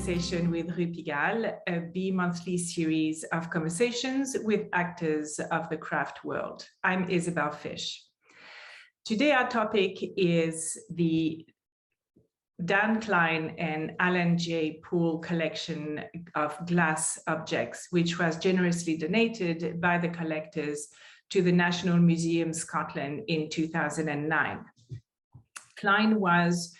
Conversation with Rue Pigalle, a bi-monthly series of conversations with actors of the craft world. I'm Isabel Fish. Today, our topic is the Dan Klein and Alan J. Poole collection of glass objects, which was generously donated by the collectors to the National Museum Scotland in 2009. Klein was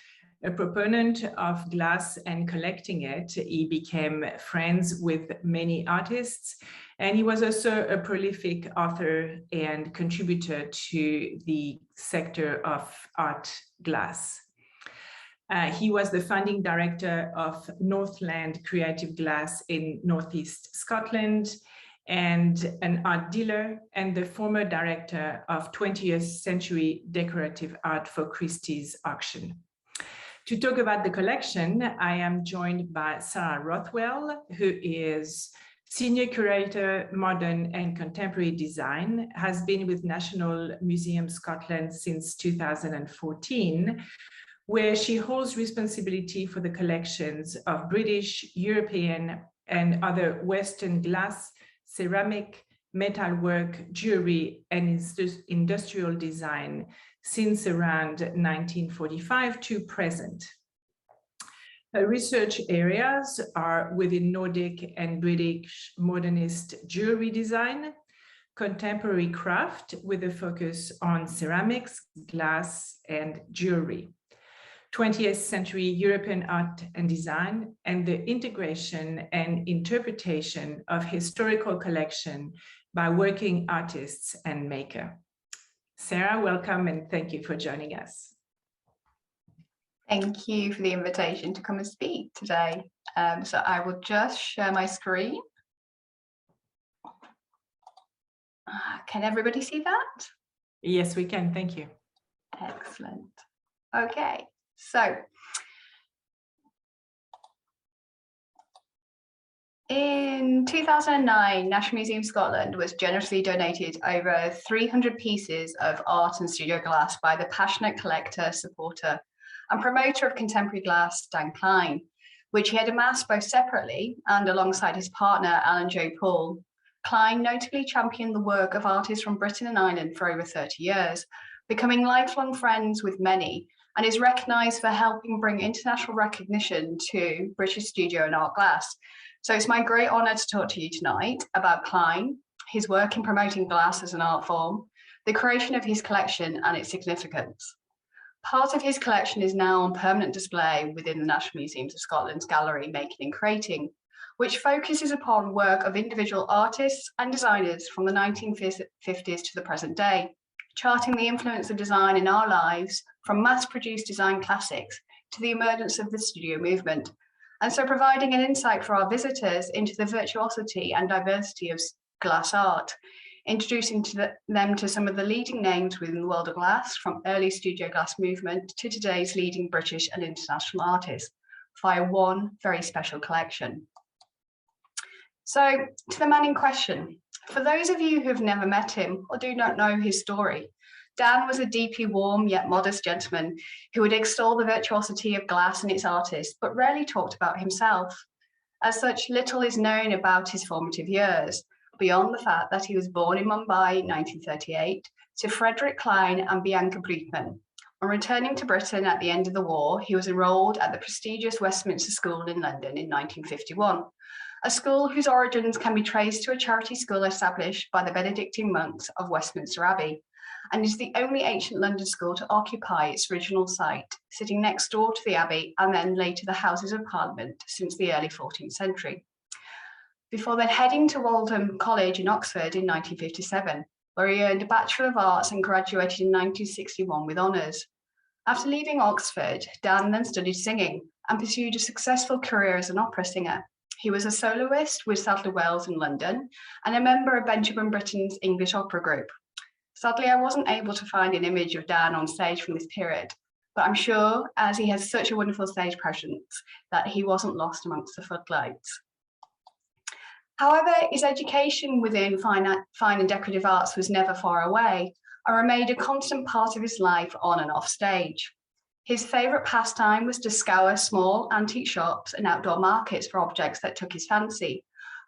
a proponent of glass and collecting it. He became friends with many artists, and he was also a prolific author and contributor to the sector of art glass. He was the founding director of Northland Creative Glass in Northeast Scotland and an art dealer, and the former director of 20th century decorative art for Christie's auction. To talk about the collection, I am joined by Sarah Rothwell, who is Senior Curator Modern and Contemporary Design, has been with National Museum Scotland since 2014, where she holds responsibility for the collections of British, European, and other Western glass, ceramic, metalwork, jewelry, and industrial design since around 1945 to present. Her research areas are within Nordic and British modernist jewelry design, contemporary craft with a focus on ceramics, glass, and jewelry, 20th century European art and design, and the integration and interpretation of historical collection by working artists and makers. Sarah, welcome and thank you for joining us. Thank you for the invitation to come and speak today. So I will just share my screen. Can everybody see that? Yes, we can. Thank you. Excellent. Okay, so in 2009, National Museum Scotland was generously donated over 300 pieces of art and studio glass by the passionate collector, supporter, and promoter of contemporary glass, Dan Klein, which he had amassed both separately and alongside his partner, Alan J. Poole. Klein notably championed the work of artists from Britain and Ireland for over 30 years, becoming lifelong friends with many, and is recognised for helping bring international recognition to British studio and art glass. So it's my great honour to talk to you tonight about Klein, his work in promoting glass as an art form, the creation of his collection and its significance. Part of his collection is now on permanent display within the National Museums of Scotland's Gallery Making and Creating, which focuses upon work of individual artists and designers from the 1950s to the present day, charting the influence of design in our lives from mass-produced design classics to the emergence of the studio movement, and so providing an insight for our visitors into the virtuosity and diversity of glass art, introducing them to some of the leading names within the world of glass, from early studio glass movement to today's leading British and international artists, via one very special collection. So, to the man in question, for those of you who have never met him or do not know his story, Dan was a deeply warm yet modest gentleman who would extol the virtuosity of glass and its artists, but rarely talked about himself. As such, little is known about his formative years, beyond the fact that he was born in Mumbai in 1938 to Frederick Klein and Bianca Breitman. On returning to Britain at the end of the war, he was enrolled at the prestigious Westminster School in London in 1951, a school whose origins can be traced to a charity school established by the Benedictine monks of Westminster Abbey, and is the only ancient London school to occupy its original site, sitting next door to the Abbey and then later the Houses of Parliament since the early 14th century. Before then heading to Waltham College in Oxford in 1957, where he earned a Bachelor of Arts and graduated in 1961 with honours. After leaving Oxford, Dan then studied singing and pursued a successful career as an opera singer. He was a soloist with Sadler Wells in London and a member of Benjamin Britten's English opera group. Sadly, I wasn't able to find an image of Dan on stage from this period, but I'm sure, as he has such a wonderful stage presence, that he wasn't lost amongst the floodlights. However, his education within fine and decorative arts was never far away and remained a constant part of his life on and off stage. His favourite pastime was to scour small antique shops and outdoor markets for objects that took his fancy,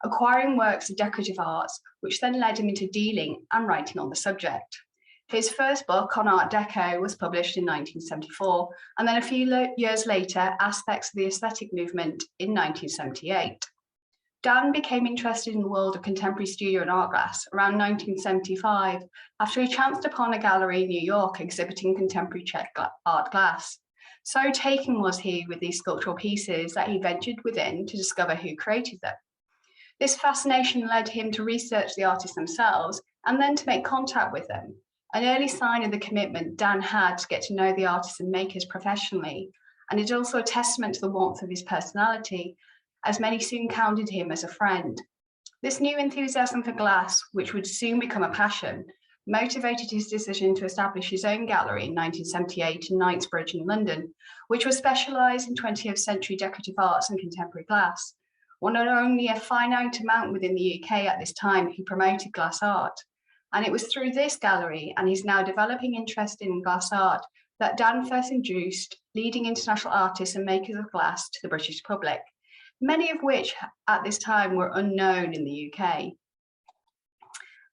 acquiring works of decorative arts, which then led him into dealing and writing on the subject. His first book on Art Deco was published in 1974, and then a few years later, Aspects of the Aesthetic Movement in 1978. Dan became interested in the world of contemporary studio and art glass around 1975 after he chanced upon a gallery in New York exhibiting contemporary Czech art glass. So taken was he with these sculptural pieces that he ventured within to discover who created them. This fascination led him to research the artists themselves and then to make contact with them, an early sign of the commitment Dan had to get to know the artists and makers professionally, and it's also a testament to the warmth of his personality, as many soon counted him as a friend. This new enthusiasm for glass, which would soon become a passion, motivated his decision to establish his own gallery in 1978 in Knightsbridge in London, which was specialised in 20th century decorative arts and contemporary glass. One not only a finite amount within the UK at this time who promoted glass art, and it was through this gallery and his now developing interest in glass art that Dan first introduced leading international artists and makers of glass to the British public, many of which at this time were unknown in the UK.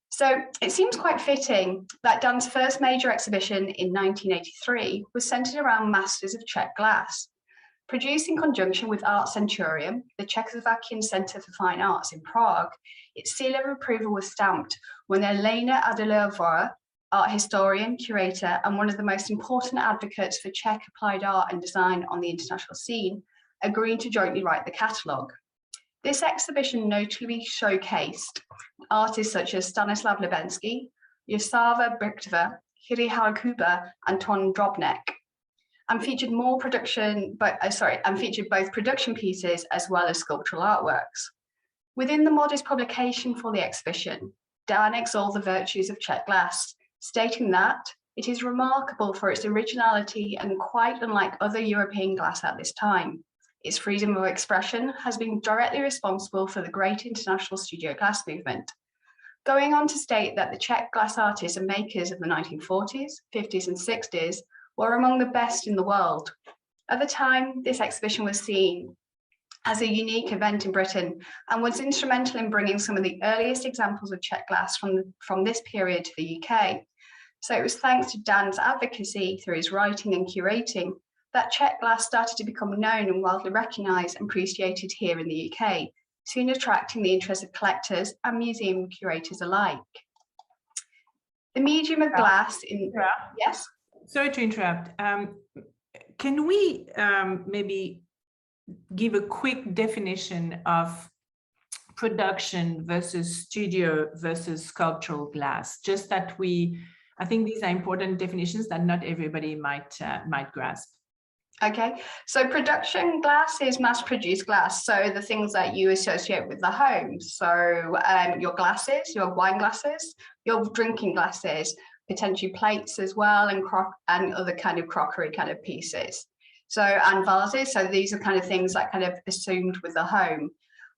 So it seems quite fitting that Dan's first major exhibition in 1983 was centred around masters of Czech glass. Produced in conjunction with Art Centurium, the Czechoslovakian Centre for Fine Arts in Prague, its seal of approval was stamped when Elena Adlerová, art historian, curator, and one of the most important advocates for Czech applied art and design on the international scene, agreed to jointly write the catalogue. This exhibition notably showcased artists such as Stanislav Lebensky, Yosava Brichtova, Hiri Harakuba, and Ton Drobnek, and featured both production pieces as well as sculptural artworks. Within the modest publication for the exhibition, Dan extolled the virtues of Czech glass, stating that it is remarkable for its originality and quite unlike other European glass at this time. Its freedom of expression has been directly responsible for the great international studio glass movement. Going on to state that the Czech glass artists and makers of the 1940s, 50s, and 60s were among the best in the world. At the time, this exhibition was seen as a unique event in Britain and was instrumental in bringing some of the earliest examples of Czech glass from this period to the UK. So it was thanks to Dan's advocacy through his writing and curating that Czech glass started to become known and widely recognised and appreciated here in the UK, soon attracting the interest of collectors and museum curators alike. The medium of glass in... Yes? Sorry to interrupt. Can we maybe give a quick definition of production versus studio versus sculptural glass? Just that I think these are important definitions that not everybody might grasp. Okay, so production glass is mass-produced glass, so the things that you associate with the home. So your glasses, your wine glasses, your drinking glasses, potentially plates as well, and other kind of crockery kind of pieces. So, and vases, so these are kind of things that kind of assumed with the home.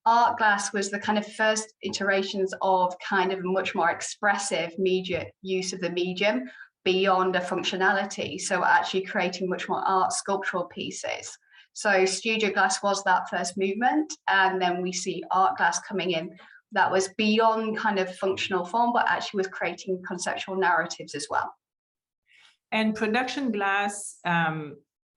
Art glass was the kind of first iterations of kind of much more expressive media use of the medium beyond a functionality. So actually creating much more art sculptural pieces. So studio glass was that first movement. And then we see art glass coming in that was beyond kind of functional form, but actually was creating conceptual narratives as well. And production glass,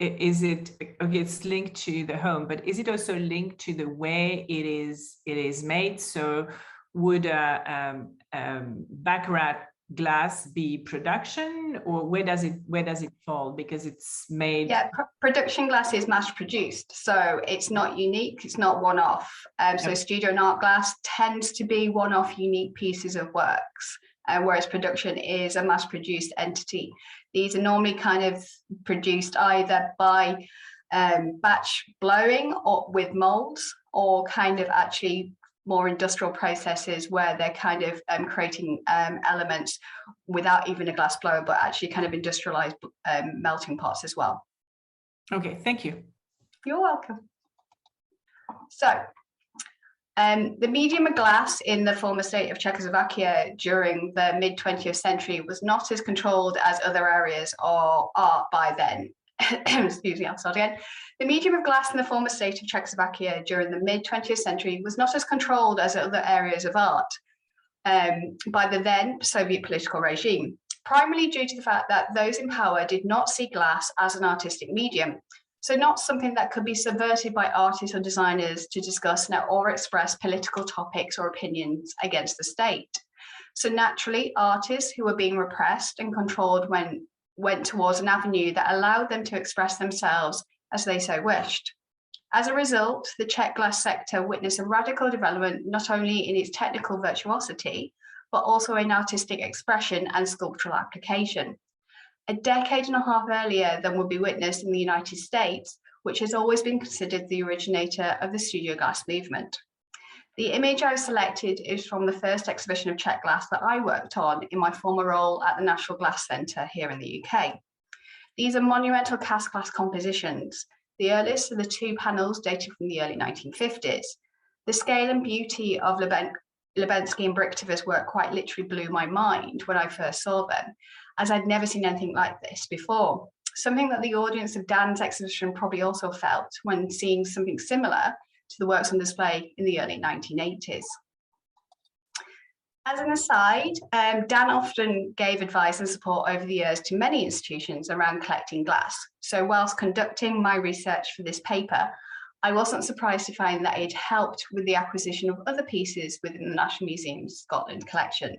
is it, okay, it's linked to the home, but is it also linked to the way it is made? So would baccarat glass be production, or where does it fall, because it's made? Yeah, production glass is mass produced, so it's not unique, it's not one-off. So studio and art glass tends to be one-off unique pieces of works, whereas production is a mass produced entity. These are normally kind of produced either by batch blowing or with molds, or kind of actually more industrial processes where they're kind of creating elements without even a glass blower, but actually kind of industrialized melting pots as well. Okay, thank you. You're welcome. So the medium of glass in the former state of Czechoslovakia during the mid-20th century was not as controlled as other areas of art by then. excuse me, I'll start again. The medium of glass in the former state of Czechoslovakia during the mid-20th century was not as controlled as other areas of art by the then Soviet political regime, primarily due to the fact that those in power did not see glass as an artistic medium, so not something that could be subverted by artists or designers to discuss or express political topics or opinions against the state. So naturally, artists who were being repressed and controlled went towards an avenue that allowed them to express themselves as they so wished. As a result, the Czech glass sector witnessed a radical development not only in its technical virtuosity, but also in artistic expression and sculptural application. A decade and a half earlier than would be witnessed in the United States, which has always been considered the originator of the studio glass movement. The image I've selected is from the first exhibition of Czech glass that I worked on in my former role at the National Glass Centre here in the UK. These are monumental cast glass compositions. The earliest are the two panels dated from the early 1950s. The scale and beauty of Lubensky and Brichtover's work quite literally blew my mind when I first saw them, as I'd never seen anything like this before. Something that the audience of Dan's exhibition probably also felt when seeing something similar to the works on display in the early 1980s. As an aside, Dan often gave advice and support over the years to many institutions around collecting glass. So whilst conducting my research for this paper, I wasn't surprised to find that it helped with the acquisition of other pieces within the National Museum's Scotland collection.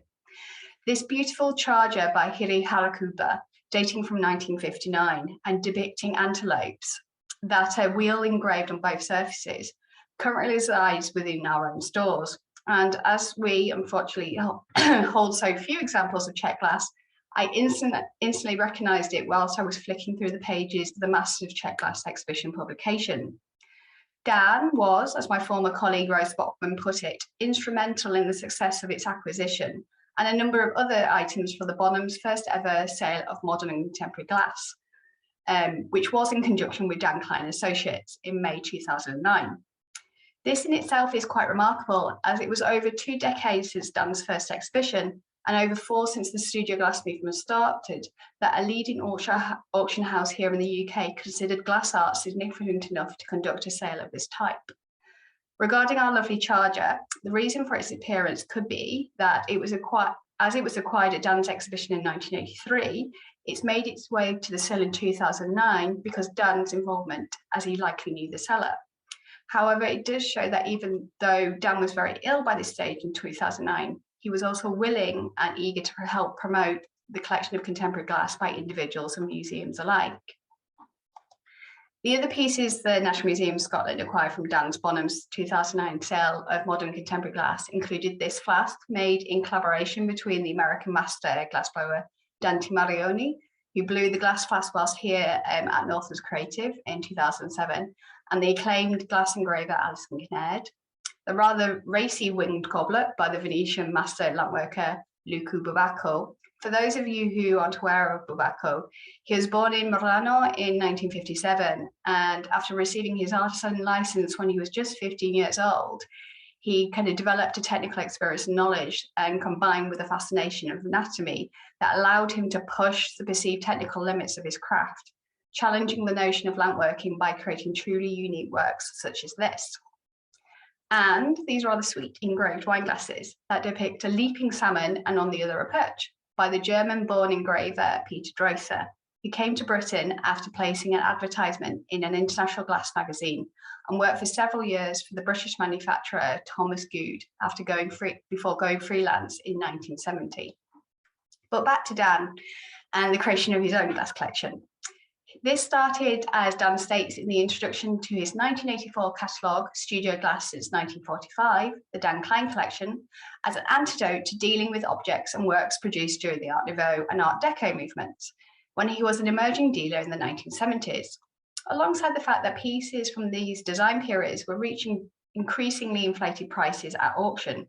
This beautiful charger by Hiri Harakuba, dating from 1959 and depicting antelopes that are wheel engraved on both surfaces, currently resides within our own stores. And as we unfortunately hold so few examples of Czech glass, I instantly recognised it whilst I was flicking through the pages of the massive Czech glass exhibition publication. Dan was, as my former colleague Rose Bockman put it, instrumental in the success of its acquisition and a number of other items for the Bonhams' first ever sale of modern and contemporary glass, which was in conjunction with Dan Klein Associates in May 2009. This in itself is quite remarkable, as it was over 2 decades since Dan's first exhibition and over 4 since the studio glass movement started, that a leading auction house here in the UK considered glass art significant enough to conduct a sale of this type. Regarding our lovely charger, the reason for its appearance could be that as it was acquired at Dan's exhibition in 1983, it's made its way to the sale in 2009 because Dan's involvement, as he likely knew the seller. However, it does show that even though Dan was very ill by this stage in 2009, he was also willing and eager to help promote the collection of contemporary glass by individuals and museums alike. The other pieces the National Museum of Scotland acquired from Dan's Bonham's 2009 sale of modern contemporary glass included this flask made in collaboration between the American master glassblower Dante Marioni, who blew the glass flask whilst here at Northlands Creative in 2007, and the acclaimed glass engraver Alison Kinnaird, the rather racy winged goblet by the Venetian master lampworker Luca Bubacco. For those of you who aren't aware of Bubacco, he was born in Milano in 1957, and after receiving his artisan license when he was just 15 years old, he kind of developed a technical experience and knowledge, and combined with a fascination of anatomy that allowed him to push the perceived technical limits of his craft, challenging the notion of lampworking by creating truly unique works such as this. And these rather sweet engraved wine glasses that depict a leaping salmon and on the other a perch, by the German-born engraver Peter Drosser, who came to Britain after placing an advertisement in an international glass magazine and worked for several years for the British manufacturer Thomas Good before going freelance in 1970. But back to Dan and the creation of his own glass collection. This started, as Dan states in the introduction to his 1984 catalogue, Studio Glass since 1945, the Dan Klein Collection, as an antidote to dealing with objects and works produced during the Art Nouveau and Art Deco movements, when he was an emerging dealer in the 1970s, alongside the fact that pieces from these design periods were reaching increasingly inflated prices at auction,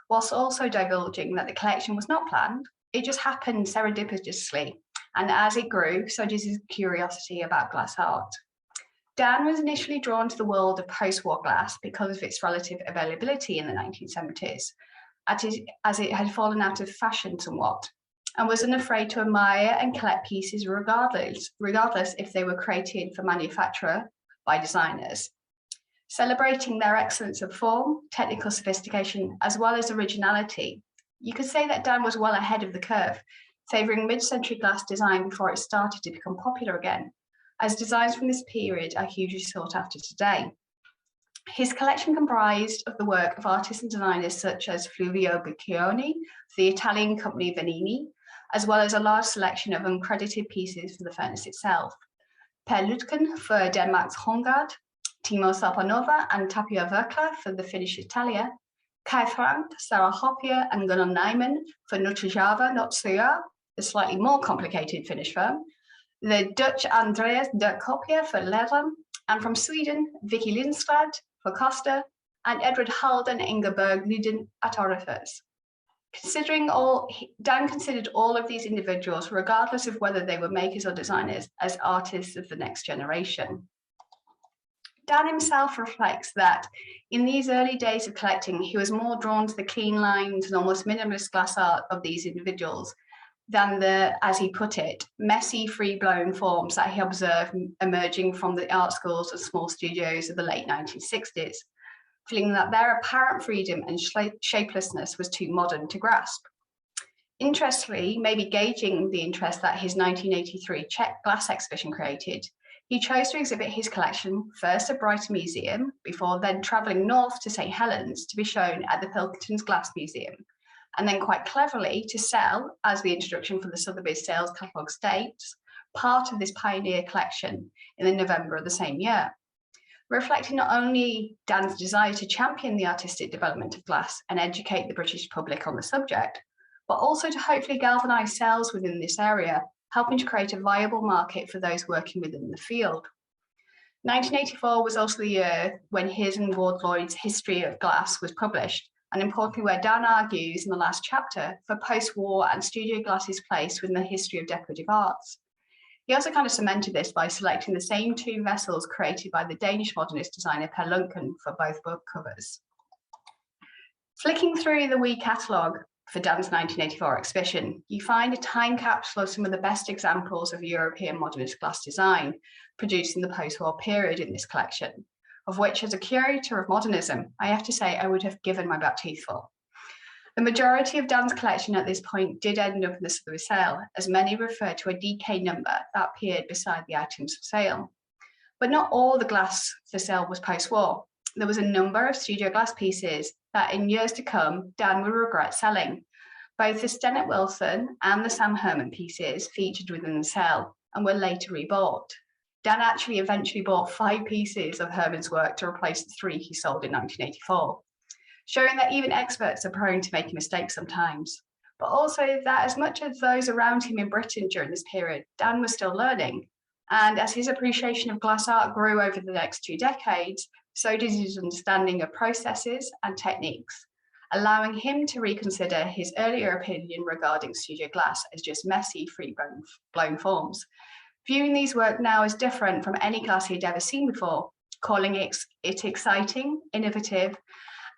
whilst also divulging that the collection was not planned, it just happened serendipitously. And as it grew, so did his curiosity about glass art. Dan was initially drawn to the world of post-war glass because of its relative availability in the 1970s, as it had fallen out of fashion somewhat. and was unafraid to admire and collect pieces regardless if they were created for manufacture by designers. Celebrating their excellence of form, technical sophistication, as well as originality, you could say that Dan was well ahead of the curve, favouring mid-century glass design before it started to become popular again, as designs from this period are hugely sought after today. His collection comprised of the work of artists and designers such as Fluvio Boccioni, the Italian company Vanini, as well as a large selection of uncredited pieces for the furnace itself. Per Lutken for Denmark's Hongard, Timo Sarpanova and Tapio Verkla for the Finnish Italia, Kai Frank, Sarah Rothwell and Gunnar Nyman for Nutrjava Notsuya, the slightly more complicated Finnish firm, the Dutch Andreas Dirk Kopier for Leram, and from Sweden, Vicky Lindstad for Costa, and Edward Hald and Ingeborg Luden at Orifers. Dan considered all of these individuals, regardless of whether they were makers or designers, as artists of the next generation. Dan himself reflects that in these early days of collecting, he was more drawn to the clean lines and almost minimalist glass art of these individuals than the, as he put it, messy, free-blowing forms that he observed emerging from the art schools and small studios of the late 1960s, feeling that their apparent freedom and shapelessness was too modern to grasp. Interestingly, maybe gauging the interest that his 1983 Czech glass exhibition created, he chose to exhibit his collection first at Brighton Museum, before then travelling north to St Helens to be shown at the Pilkington's Glass Museum, and then quite cleverly to sell, as the introduction for the Sotheby's sales catalogue states, part of this pioneer collection in the November of the same year, reflecting not only Dan's desire to champion the artistic development of glass and educate the British public on the subject, but also to hopefully galvanise sales within this area, helping to create a viable market for those working within the field. 1984 was also the year when his and Ward Lloyd's History of Glass was published, and importantly where Dan argues in the last chapter for post-war and studio glass's place within the history of decorative arts. He also kind of cemented this by selecting the same two vessels created by the Danish modernist designer Per Lutken for both book covers. Flicking through the Wee catalogue for Dan's 1984 exhibition, you find a time capsule of some of the best examples of European modernist glass design produced in the post-war period in this collection, of which, as a curator of modernism, I have to say I would have given my back teeth for. The majority of Dan's collection at this point did end up in the Sotheby's sale, as many refer to a DK number that appeared beside the items for sale. But not all the glass for sale was post-war. There was a number of studio glass pieces that in years to come, Dan would regret selling. Both the Stennett Wilson and the Sam Herman pieces featured within the sale and were later rebought. Dan actually eventually bought 5 pieces of Herman's work to replace the 3 he sold in 1984, showing that even experts are prone to making mistakes sometimes, but also that as much as those around him in Britain during this period, Dan was still learning. And as his appreciation of glass art grew over the next 2 decades, so did his understanding of processes and techniques, allowing him to reconsider his earlier opinion regarding studio glass as just messy, free-blown forms, viewing these work now as different from any glass he'd ever seen before, calling it exciting, innovative,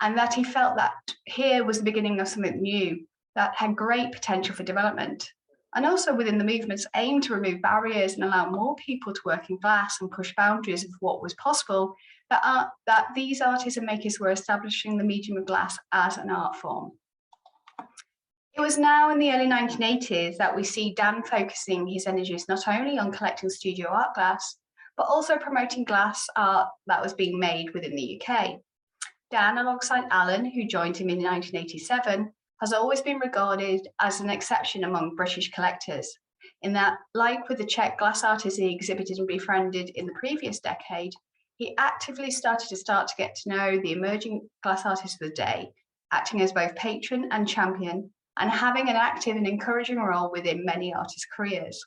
and that he felt that here was the beginning of something new that had great potential for development. And also within the movement's aim to remove barriers and allow more people to work in glass and push boundaries of what was possible, that these artists and makers were establishing the medium of glass as an art form. It was now in the early 1980s that we see Dan focusing his energies not only on collecting studio art glass, but also promoting glass art that was being made within the UK. Dan, alongside Alan, who joined him in 1987, has always been regarded as an exception among British collectors, in that, like with the Czech glass artists he exhibited and befriended in the previous decade, he actively started to get to know the emerging glass artists of the day, acting as both patron and champion, and having an active and encouraging role within many artists' careers.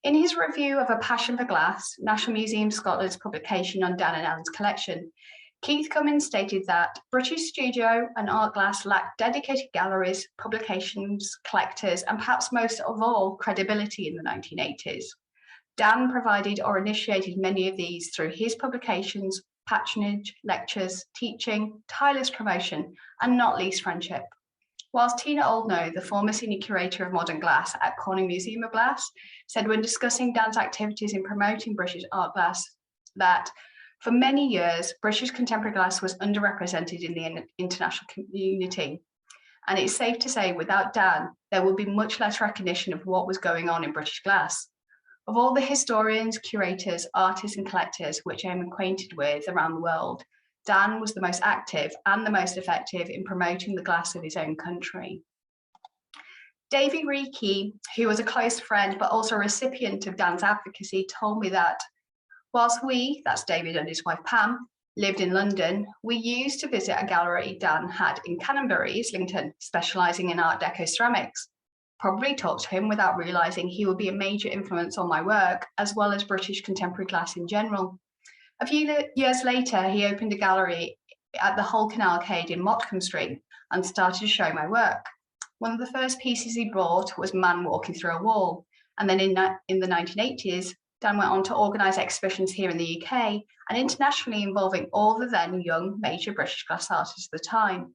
In his review of A Passion for Glass, National Museum Scotland's publication on Dan and Alan's collection, Keith Cummins stated that British studio and art glass lacked dedicated galleries, publications, collectors, and perhaps most of all, credibility in the 1980s. Dan provided or initiated many of these through his publications, patronage, lectures, teaching, tireless promotion, and not least friendship. Whilst Tina Oldknow, the former senior curator of modern glass at Corning Museum of Glass, said when discussing Dan's activities in promoting British art glass that for many years, British contemporary glass was underrepresented in the international community. And it's safe to say without Dan, there would be much less recognition of what was going on in British glass. Of all the historians, curators, artists and collectors which I'm acquainted with around the world, Dan was the most active and the most effective in promoting the glass of his own country. Davy Reiki, who was a close friend but also a recipient of Dan's advocacy, told me that whilst we, that's David and his wife Pam, lived in London, we used to visit a gallery Dan had in Canonbury, Islington, specialising in Art Deco ceramics. Probably talked to him without realising he would be a major influence on my work, as well as British contemporary glass in general. A few years later, he opened a gallery at the Hull Canal Arcade in Motcombe Street and started to show my work. One of the first pieces he brought was Man Walking Through a Wall. And then in the 1980s, Dan went on to organise exhibitions here in the UK and internationally involving all the then young major British glass artists at the time.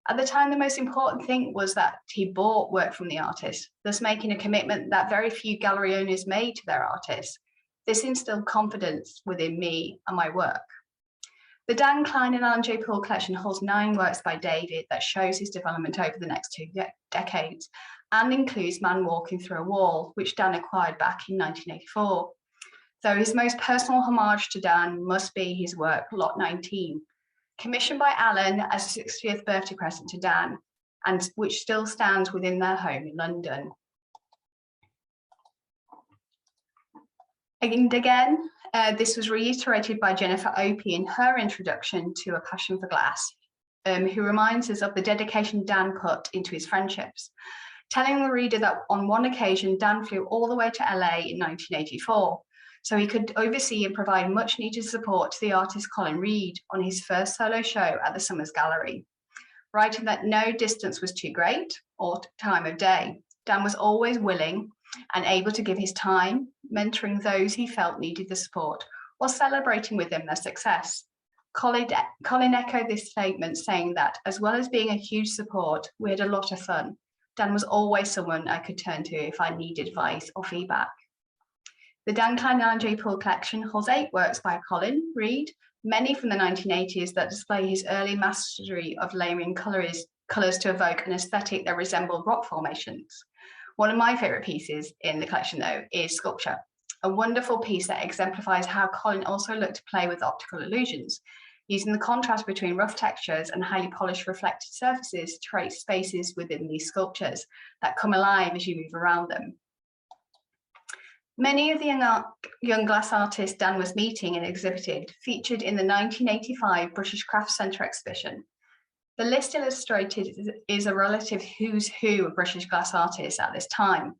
At the time, the most important thing was that he bought work from the artist, thus making a commitment that very few gallery owners made to their artists. This instilled confidence within me and my work. The Dan Klein and Alan J. Poole collection holds 9 works by David that shows his development over the next 2 decades and includes Man Walking Through a Wall, which Dan acquired back in 1984. Though his most personal homage to Dan must be his work, Lot 19, commissioned by Alan as a 60th birthday present to Dan, and which still stands within their home in London. And again, this was reiterated by Jennifer Opie in her introduction to A Passion for Glass, who reminds us of the dedication Dan put into his friendships, telling the reader that on one occasion, Dan flew all the way to LA in 1984, so he could oversee and provide much needed support to the artist Colin Reed on his first solo show at the Summers Gallery, writing that no distance was too great or time of day. Dan was always willing and able to give his time, mentoring those he felt needed the support, while celebrating with them their success. Colin echoed this statement, saying that as well as being a huge support, we had a lot of fun. Dan was always someone I could turn to if I needed advice or feedback. The Dan Klein and J. Poole collection holds 8 works by Colin Reed, many from the 1980s that display his early mastery of layering colours to evoke an aesthetic that resembled rock formations. One of my favourite pieces in the collection, though, is Sculpture, a wonderful piece that exemplifies how Colin also looked to play with optical illusions, using the contrast between rough textures and highly polished reflected surfaces to create spaces within these sculptures that come alive as you move around them. Many of the young glass artists Dan was meeting and exhibited featured in the 1985 British Crafts Centre exhibition. The list illustrated is a relative who's who of British glass artists at this time.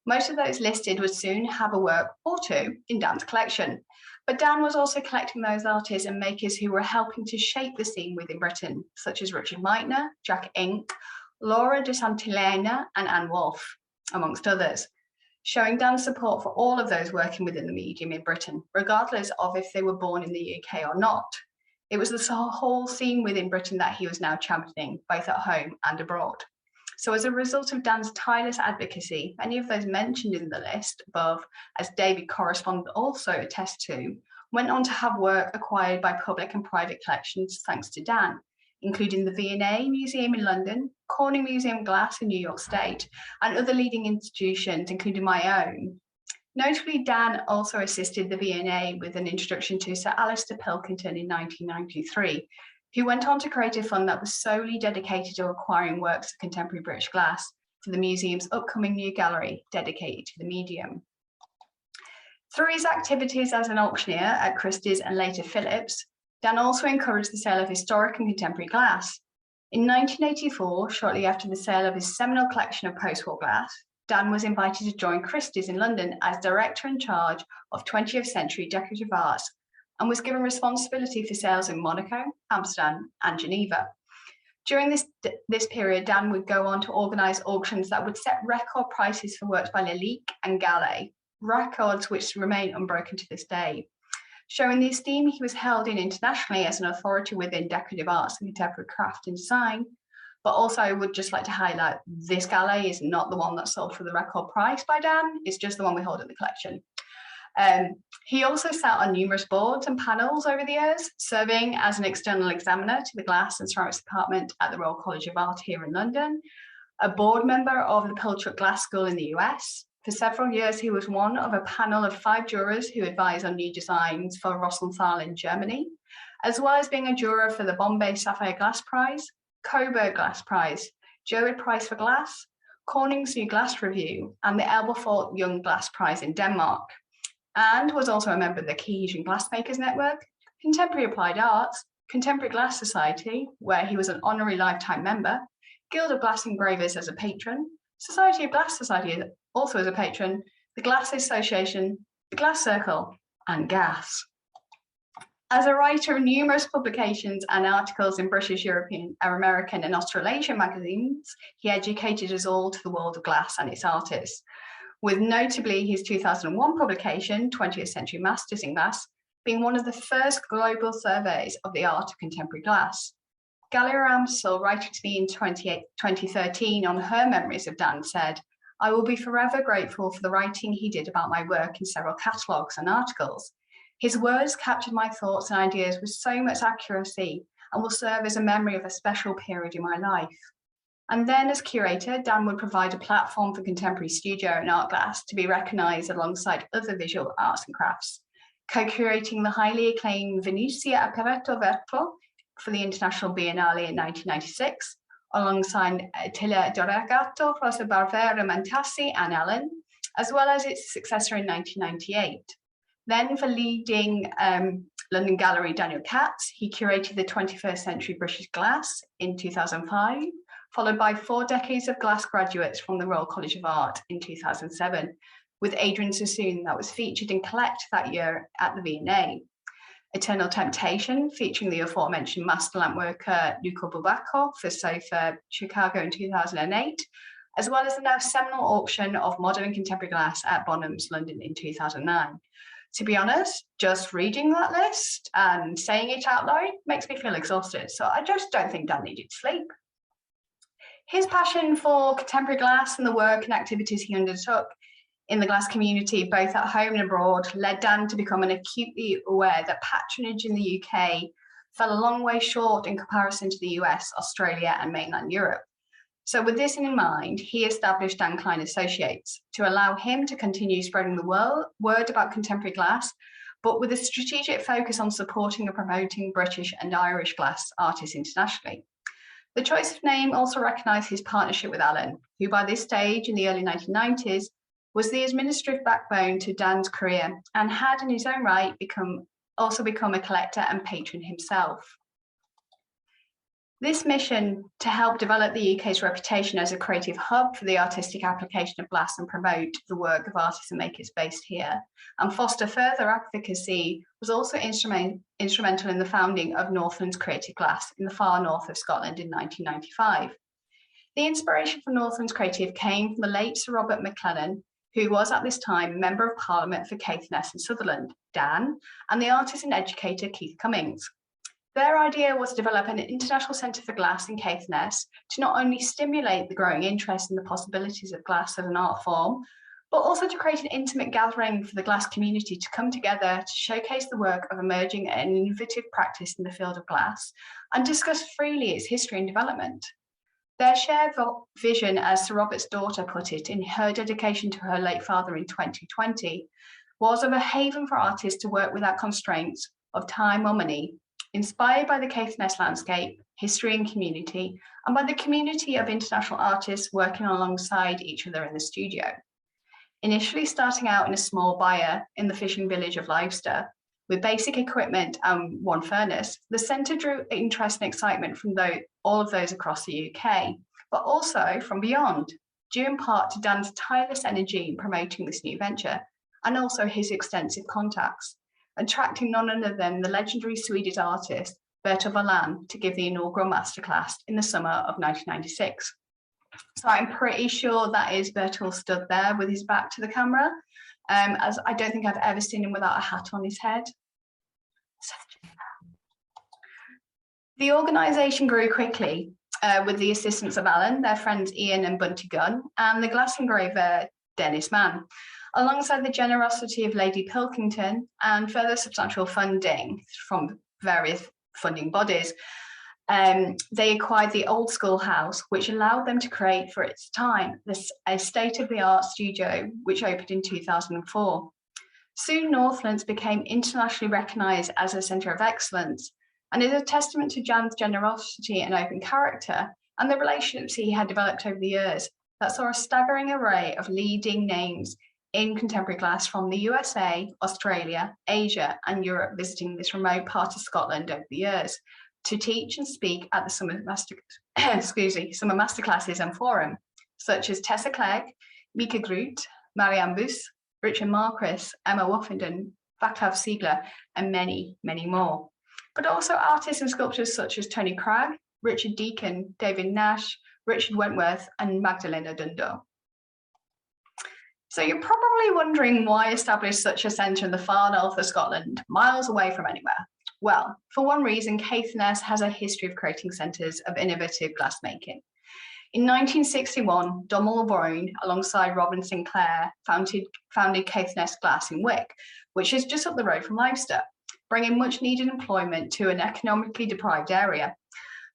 Most of those listed would soon have a work or 2 in Dan's collection, but Dan was also collecting those artists and makers who were helping to shape the scene within Britain, such as Richard Meitner, Jack Ink, Laura de Santillana and Anne Wolfe, amongst others, showing Dan's support for all of those working within the medium in Britain, regardless of if they were born in the UK or not. It was the whole scene within Britain that he was now championing, both at home and abroad. So as a result of Dan's tireless advocacy, many of those mentioned in the list above, as David correspondent also attests to, went on to have work acquired by public and private collections thanks to Dan, including the V&A Museum in London, Corning Museum of Glass in New York State, and other leading institutions, including my own. Notably, Dan also assisted the V&A with an introduction to Sir Alistair Pilkington in 1993, who went on to create a fund that was solely dedicated to acquiring works of contemporary British glass for the museum's upcoming new gallery dedicated to the medium. Through his activities as an auctioneer at Christie's and later Phillips, Dan also encouraged the sale of historic and contemporary glass. In 1984, shortly after the sale of his seminal collection of post-war glass, Dan was invited to join Christie's in London as director in charge of 20th century decorative arts and was given responsibility for sales in Monaco, Amsterdam and Geneva. During this period, Dan would go on to organise auctions that would set record prices for works by Lalique and Gallet, records which remain unbroken to this day, showing the esteem he was held in internationally as an authority within decorative arts and contemporary craft and design. But also I would just like to highlight this gallery is not the one that's sold for the record price by Dan, it's just the one we hold in the collection. He also sat on numerous boards and panels over the years, serving as an external examiner to the Glass and Ceramics Department at the Royal College of Art here in London, a board member of the Pilchuck Glass School in the US. For several years, he was one of a panel of 5 jurors who advised on new designs for Rosenthal in Germany, as well as being a juror for the Bombay Sapphire Glass Prize, Coburg Glass Prize, Gerard Prize for Glass, Corning's New Glass Review, and the Elberfort Young Glass Prize in Denmark, and was also a member of the Cohesion Glassmakers Network, Contemporary Applied Arts, Contemporary Glass Society, where he was an honorary lifetime member, Guild of Glass Engravers as a patron, Society of Glass Society also as a patron, the Glass Association, the Glass Circle, and GAS. As a writer of numerous publications and articles in British, European, American, and Australasian magazines, he educated us all to the world of glass and its artists, with notably his 2001 publication, 20th Century Masters in Glass, being one of the first global surveys of the art of contemporary glass. Galia Ramsell, writing to me in 2013 on her memories of Dan, said, "I will be forever grateful for the writing he did about my work in several catalogues and articles. His words captured my thoughts and ideas with so much accuracy and will serve as a memory of a special period in my life." And then as curator, Dan would provide a platform for contemporary studio and art glass to be recognised alongside other visual arts and crafts, co-curating the highly acclaimed Venezia Aperto Vetro for the International Biennale in 1996, alongside Tilla Doragatto, Rosa Barbera Mantassi and Ellen, as well as its successor in 1998. Then for leading London gallery Daniel Katz, he curated the 21st Century British Glass in 2005, followed by 4 decades of glass graduates from the Royal College of Art in 2007, with Adrian Sassoon that was featured in Collect that year at the V&A. Eternal Temptation, featuring the aforementioned master lamp worker Luca Bubacco for Sofa Chicago in 2008, as well as the now seminal auction of modern and contemporary glass at Bonhams, London in 2009. To be honest, just reading that list and saying it out loud makes me feel exhausted, so I just don't think Dan needed sleep. His passion for contemporary glass and the work and activities he undertook in the glass community, both at home and abroad, led Dan to become acutely aware that patronage in the UK fell a long way short in comparison to the US, Australia, and mainland Europe. So with this in mind, he established Dan Klein Associates to allow him to continue spreading the word about contemporary glass, but with a strategic focus on supporting and promoting British and Irish glass artists internationally. The choice of name also recognised his partnership with Alan, who by this stage in the early 1990s was the administrative backbone to Dan's career and had in his own right also become a collector and patron himself. This mission to help develop the UK's reputation as a creative hub for the artistic application of glass and promote the work of artists and makers based here and foster further advocacy was also instrumental in the founding of Northland's Creative Glass in the far north of Scotland in 1995. The inspiration for Northland's Creative came from the late Sir Robert McLennan, who was at this time Member of Parliament for Caithness and Sutherland, Dan, and the artist and educator Keith Cummings. Their idea was to develop an international centre for glass in Caithness to not only stimulate the growing interest in the possibilities of glass as an art form, but also to create an intimate gathering for the glass community to come together to showcase the work of emerging and innovative practice in the field of glass and discuss freely its history and development. Their shared vision, as Sir Robert's daughter put it in her dedication to her late father in 2020, was of a haven for artists to work without constraints of time or money, inspired by the Caithness landscape, history and community, and by the community of international artists working alongside each other in the studio. Initially starting out in a small byre in the fishing village of Leicester, with basic equipment and one furnace, the centre drew interest and excitement from all of those across the UK, but also from beyond, due in part to Dan's tireless energy in promoting this new venture, and also his extensive contacts, attracting none other than the legendary Swedish artist Bertil Wallin to give the inaugural masterclass in the summer of 1996. So I'm pretty sure that is Bertil stood there with his back to the camera, as I don't think I've ever seen him without a hat on his head. The organisation grew quickly, with the assistance of Alan, their friends Ian and Bunty Gunn, and the glass engraver Dennis Mann, alongside the generosity of Lady Pilkington and further substantial funding from various funding bodies. They acquired the old school house, which allowed them to create for its time a state-of-the-art studio, which opened in 2004. Soon Northlands became internationally recognised as a centre of excellence, and is a testament to Dan's generosity and open character and the relationships he had developed over the years that saw a staggering array of leading names in contemporary glass from the USA, Australia, Asia and Europe visiting this remote part of Scotland over the years to teach and speak at the summer masterclasses and forum, such as Tessa Clegg, Mika Groot, Marianne Bus, Richard Marquis, Emma Woffenden, Václav Siegler, and many, many more. But also artists and sculptors such as Tony Cragg, Richard Deacon, David Nash, Richard Wentworth, and Magdalena Dundo. So you're probably wondering why establish such a centre in the far north of Scotland, miles away from anywhere. Well, for one reason, Caithness has a history of creating centres of innovative glassmaking. In 1961, Donald O'Brien, alongside Robin Sinclair, founded Caithness Glass in Wick, which is just up the road from Leicester, bringing much needed employment to an economically deprived area.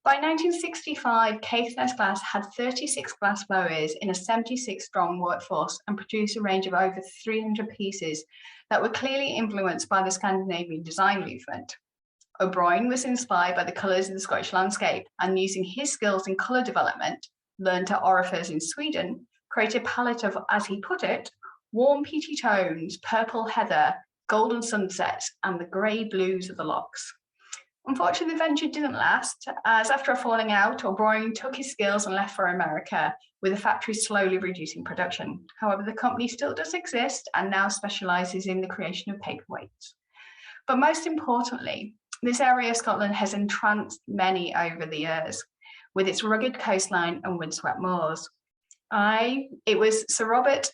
By 1965, Caithness Glass had 36 glass blowers in a 76-strong workforce and produced a range of over 300 pieces that were clearly influenced by the Scandinavian design movement. O'Brien was inspired by the colours of the Scottish landscape and, using his skills in colour development, learned at Orifers in Sweden, created a palette of, as he put it, warm peachy tones, purple heather, golden sunsets, and the grey blues of the lochs. Unfortunately, the venture didn't last, as after a falling out, O'Brien took his skills and left for America, with the factory slowly reducing production. However, the company still does exist and now specialises in the creation of paperweights. But most importantly, this area of Scotland has entranced many over the years, with its rugged coastline and windswept moors. It was Sir Robert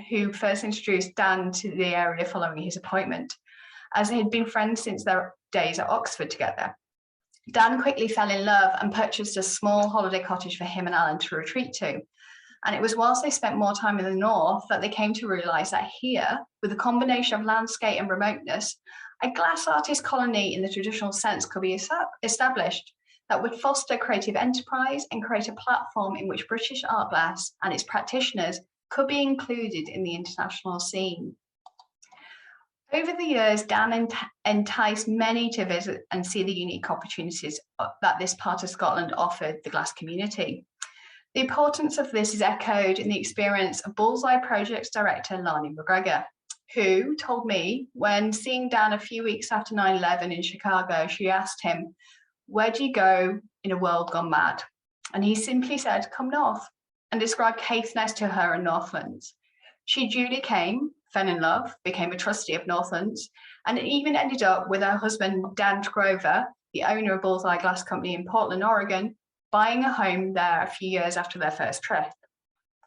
who first introduced Dan to the area following his appointment, as they had been friends since their days at Oxford together. Dan quickly fell in love and purchased a small holiday cottage for him and Alan to retreat to. And it was whilst they spent more time in the north that they came to realise that here, with a combination of landscape and remoteness, a glass artist colony in the traditional sense could be established that would foster creative enterprise and create a platform in which British art glass and its practitioners could be included in the international scene. Over the years, Dan enticed many to visit and see the unique opportunities that this part of Scotland offered the glass community. The importance of this is echoed in the experience of Bullseye Projects Director Lani McGregor, who told me when seeing Dan a few weeks after 9/11 in Chicago, she asked him, "Where do you go in a world gone mad?" And he simply said, "Come north," and described Caithness to her in Northlands. She duly came, fell in love, became a trustee of Northlands, and it even ended up with her husband, Dan Grover, the owner of Bullseye Glass Company in Portland, Oregon, buying a home there a few years after their first trip.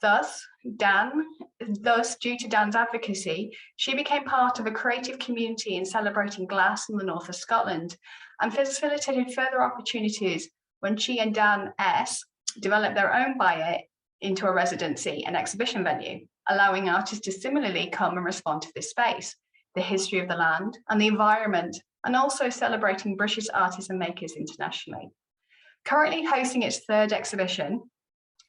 Thus, due to Dan's advocacy, she became part of a creative community in celebrating glass in the north of Scotland and facilitated further opportunities when she and Dan S. developed their own buyer into a residency and exhibition venue, allowing artists to similarly come and respond to this space, the history of the land and the environment, and also celebrating British artists and makers internationally. Currently hosting its third exhibition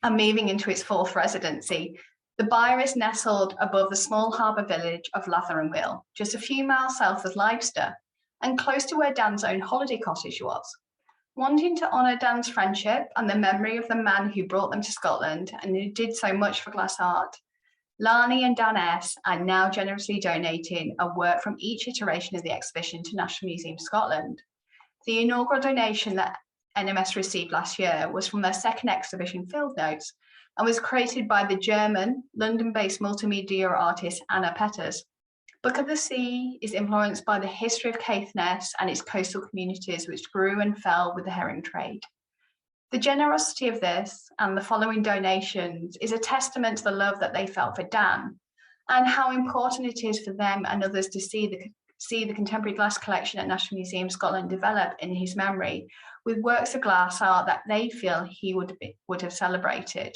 and moving into its fourth residency, the buyer is nestled above the small harbour village of Lather&Wheel, just a few miles south of Leicester, and close to where Dan's own holiday cottage was. Wanting to honour Dan's friendship and the memory of the man who brought them to Scotland and who did so much for glass art, Lani and Dan S. are now generously donating a work from each iteration of the exhibition to National Museum Scotland. The inaugural donation that NMS received last year was from their second exhibition, Field Notes, and was created by the German, London-based multimedia artist Anna Petters. Book of the Sea is influenced by the history of Caithness and its coastal communities, which grew and fell with the herring trade. The generosity of this and the following donations is a testament to the love that they felt for Dan and how important it is for them and others to see see the contemporary glass collection at National Museum Scotland develop in his memory with works of glass art that they feel he would have celebrated.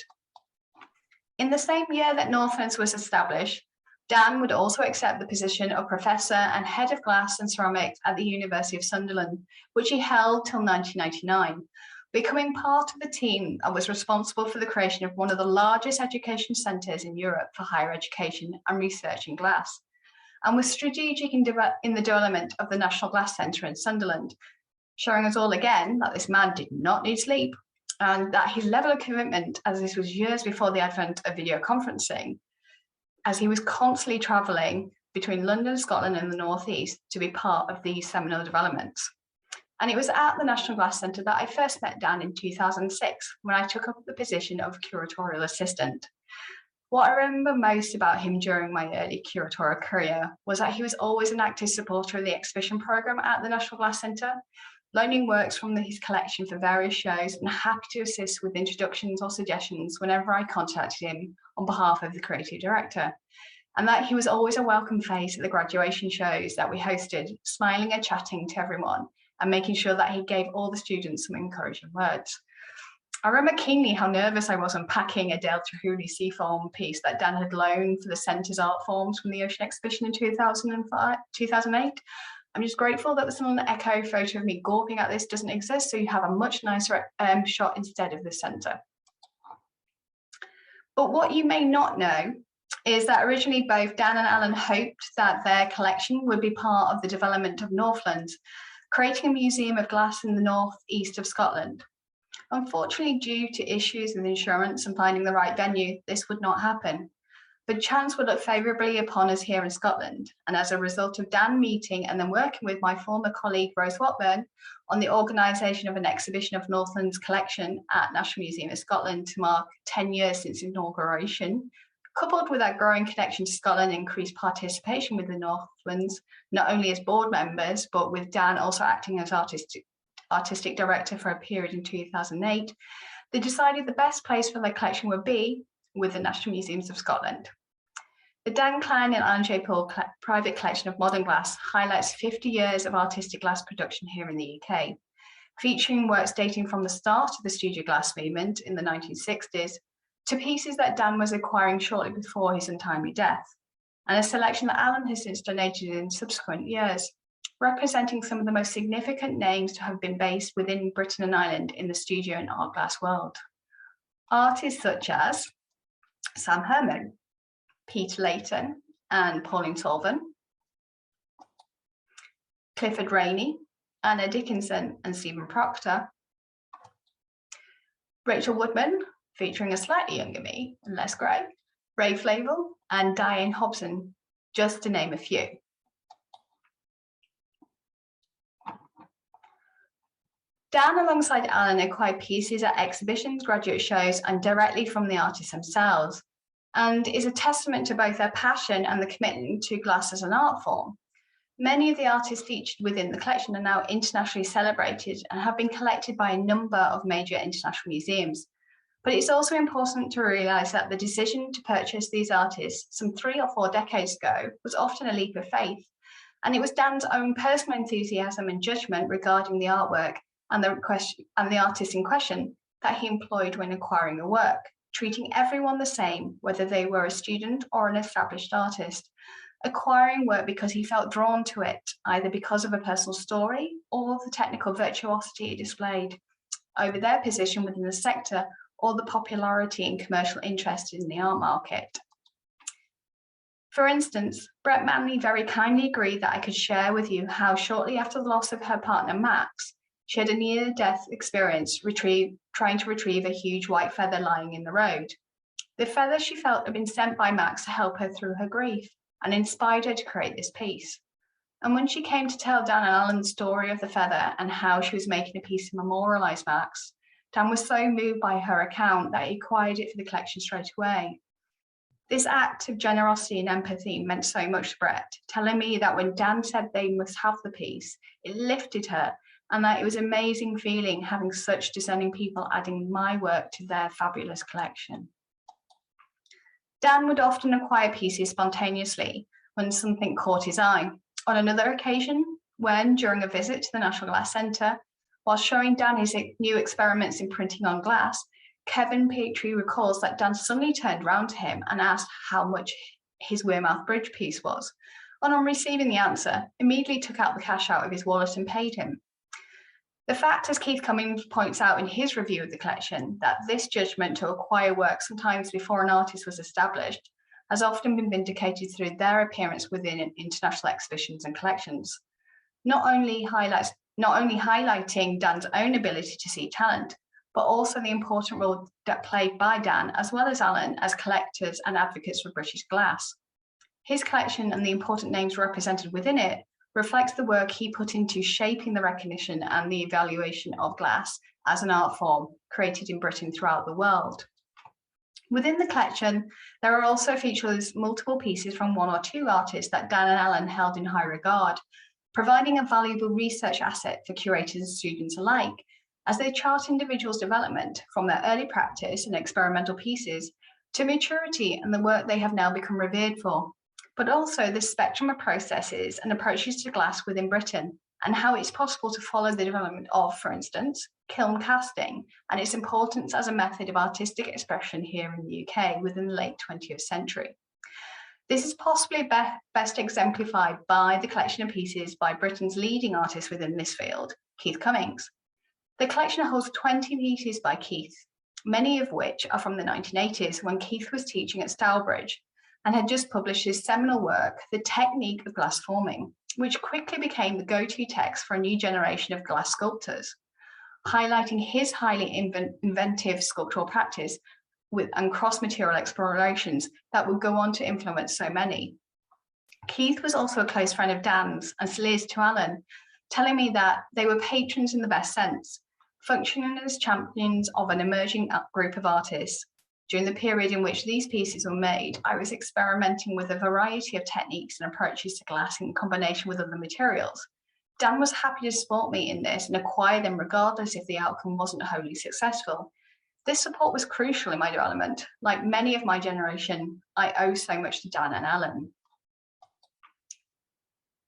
In the same year that Northlands was established, Dan would also accept the position of Professor and Head of Glass and Ceramics at the University of Sunderland, which he held till 1999, becoming part of the team that was responsible for the creation of one of the largest education centres in Europe for higher education and research in glass, and was strategic in the development of the National Glass Centre in Sunderland, showing us all again that this man did not need sleep, and that his level of commitment, as this was years before the advent of video conferencing, as he was constantly travelling between London, Scotland and the North East to be part of these seminal developments. And it was at the National Glass Centre that I first met Dan in 2006, when I took up the position of curatorial assistant. What I remember most about him during my early curatorial career was that he was always an active supporter of the exhibition programme at the National Glass Centre, loaning works from his collection for various shows and happy to assist with introductions or suggestions whenever I contacted him on behalf of the creative director. And that he was always a welcome face at the graduation shows that we hosted, smiling and chatting to everyone and making sure that he gave all the students some encouraging words. I remember keenly how nervous I was unpacking a Dale Trehuli seafoam piece that Dan had loaned for the Centre's art forms from the Ocean Exhibition in 2008. I'm just grateful that the Sunderland Echo photo of me gawping at this doesn't exist, so you have a much nicer shot instead of the centre. But what you may not know is that originally both Dan and Alan hoped that their collection would be part of the development of Northlands, creating a museum of glass in the northeast of Scotland. Unfortunately, due to issues with insurance and finding the right venue, this would not happen. But chance would look favourably upon us here in Scotland, and as a result of Dan meeting and then working with my former colleague Rose Watburn on the organisation of an exhibition of Northland's collection at National Museum of Scotland to mark 10 years since inauguration, coupled with our growing connection to Scotland and increased participation with the Northlands, not only as board members, but with Dan also acting as artistic director for a period in 2008, they decided the best place for their collection would be with the National Museums of Scotland. The Dan Klein and Alan J. Paul private collection of modern glass highlights 50 years of artistic glass production here in the UK, featuring works dating from the start of the studio glass movement in the 1960s to pieces that Dan was acquiring shortly before his untimely death, and a selection that Alan has since donated in subsequent years, representing some of the most significant names to have been based within Britain and Ireland in the studio and art glass world. Artists such as Sam Herman, Peter Layton and Pauline Solven, Clifford Rainey, Anna Dickinson and Stephen Proctor, Rachel Woodman, featuring a slightly younger me and less grey, Ray Flavel and Diane Hobson, just to name a few. Dan, alongside Alan, acquired pieces at exhibitions, graduate shows, and directly from the artists themselves, and is a testament to both their passion and the commitment to glass as an art form. Many of the artists featured within the collection are now internationally celebrated and have been collected by a number of major international museums. But it's also important to realise that the decision to purchase these artists some 3 or 4 decades ago was often a leap of faith, and it was Dan's own personal enthusiasm and judgment regarding the artwork and the artist in question that he employed when acquiring the work, treating everyone the same, whether they were a student or an established artist, acquiring work because he felt drawn to it, either because of a personal story or the technical virtuosity it displayed, over their position within the sector or the popularity and commercial interest in the art market. For instance, Brett Manley very kindly agreed that I could share with you how shortly after the loss of her partner Max, she had a near-death experience trying to retrieve a huge white feather lying in the road. The feather she felt had been sent by Max to help her through her grief and inspired her to create this piece. And when she came to tell Dan and Alan the story of the feather and how she was making a piece to memorialise Max, Dan was so moved by her account that he acquired it for the collection straight away. This act of generosity and empathy meant so much to Brett, telling me that when Dan said they must have the piece, it lifted her, and that it was an amazing feeling having such discerning people adding my work to their fabulous collection. Dan would often acquire pieces spontaneously when something caught his eye, On another occasion, when, during a visit to the National Glass Centre, while showing Dan his new experiments in printing on glass, Kevin Petrie recalls that Dan suddenly turned round to him and asked how much his Wearmouth Bridge piece was, and on receiving the answer, immediately took out the cash out of his wallet and paid him. The fact, as Keith Cummings points out in his review of the collection, that this judgment to acquire work sometimes before an artist was established has often been vindicated through their appearance within international exhibitions and collections, not only highlighting Dan's own ability to see talent, but also the important role that played by Dan, as well as Alan, as collectors and advocates for British glass. His collection and the important names represented within it reflects the work he put into shaping the recognition and the evaluation of glass as an art form created in Britain throughout the world. Within the collection, there are also features multiple pieces from one or two artists that Dan and Alan held in high regard, providing a valuable research asset for curators and students alike, as they chart individuals' development from their early practice and experimental pieces to maturity and the work they have now become revered for, but also the spectrum of processes and approaches to glass within Britain and how it's possible to follow the development of, for instance, kiln casting and its importance as a method of artistic expression here in the UK within the late 20th century. This is possibly best exemplified by the collection of pieces by Britain's leading artist within this field, Keith Cummings. The collection holds 20 pieces by Keith, many of which are from the 1980s when Keith was teaching at Stourbridge and had just published his seminal work, The Technique of Glass Forming, which quickly became the go-to text for a new generation of glass sculptors, highlighting his highly inventive sculptural practice and cross-material explorations that would go on to influence so many. Keith was also a close friend of Dan's and still is to Alan, telling me that they were patrons in the best sense, functioning as champions of an emerging group of artists. During the period in which these pieces were made, I was experimenting with a variety of techniques and approaches to glass in combination with other materials. Dan was happy to support me in this and acquire them regardless if the outcome wasn't wholly successful. This support was crucial in my development. Like many of my generation, I owe so much to Dan and Alan.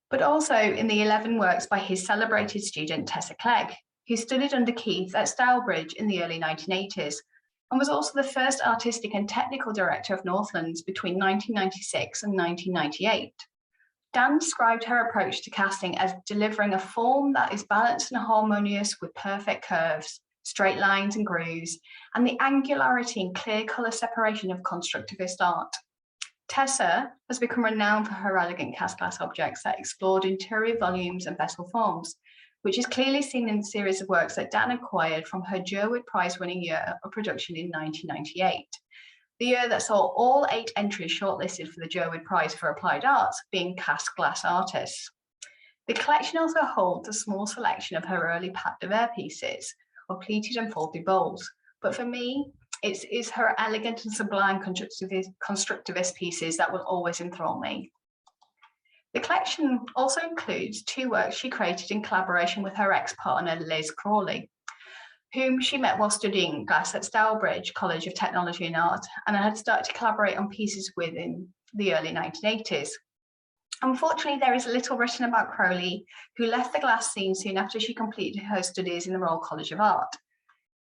But also in the 11 works by his celebrated student Tessa Clegg, who studied under Keith at Stourbridge in the early 1980s, and was also the first artistic and technical director of Northlands between 1996 and 1998. Dan described her approach to casting as delivering a form that is balanced and harmonious with perfect curves, straight lines and grooves, and the angularity and clear colour separation of constructivist art. Tessa has become renowned for her elegant cast glass objects that explored interior volumes and vessel forms, which is clearly seen in the series of works that Dan acquired from her Jerwood Prize-winning year of production in 1998, the year that saw all 8 entries shortlisted for the Jerwood Prize for Applied Arts being cast glass artists. The collection also holds a small selection of her early Pat de Verre pieces of pleated and folded bowls, but for me, it's her elegant and sublime constructivist pieces that will always enthrall me. The collection also includes 2 works she created in collaboration with her ex-partner Liz Crawley, whom she met while studying glass at Stourbridge College of Technology and Art, and had started to collaborate on pieces with in the early 1980s. Unfortunately, there is little written about Crowley, who left the glass scene soon after she completed her studies in the Royal College of Art.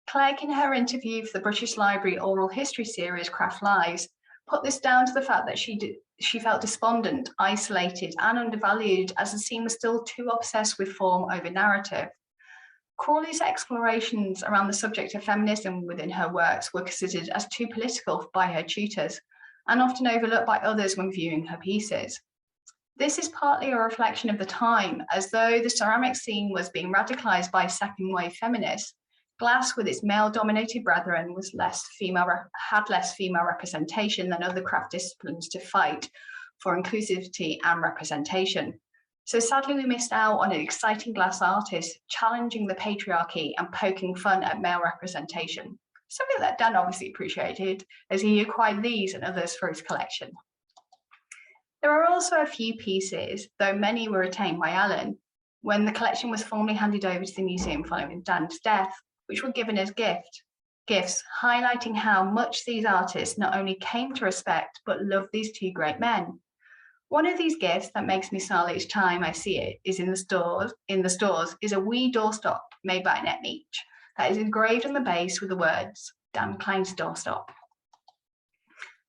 Clegg, in her interview for the British Library oral history series Craft Lives, put this down to the fact that she felt despondent, isolated, and undervalued as the scene was still too obsessed with form over narrative. Crawley's explorations around the subject of feminism within her works were considered as too political by her tutors, and often overlooked by others when viewing her pieces. This is partly a reflection of the time, as though the ceramic scene was being radicalised by second-wave feminists. Glass, with its male-dominated brethren, had less female representation than other craft disciplines to fight for inclusivity and representation. So sadly, we missed out on an exciting glass artist challenging the patriarchy and poking fun at male representation, something that Dan obviously appreciated as he acquired these and others for his collection. There are also a few pieces, though many were retained by Alan, when the collection was formally handed over to the museum following Dan's death, which were given as gifts, highlighting how much these artists not only came to respect, but loved these 2 great men. One of these gifts that makes me smile each time I see it is in the stores is a wee doorstop made by Annette Meach that is engraved on the base with the words Dan Klein's doorstop.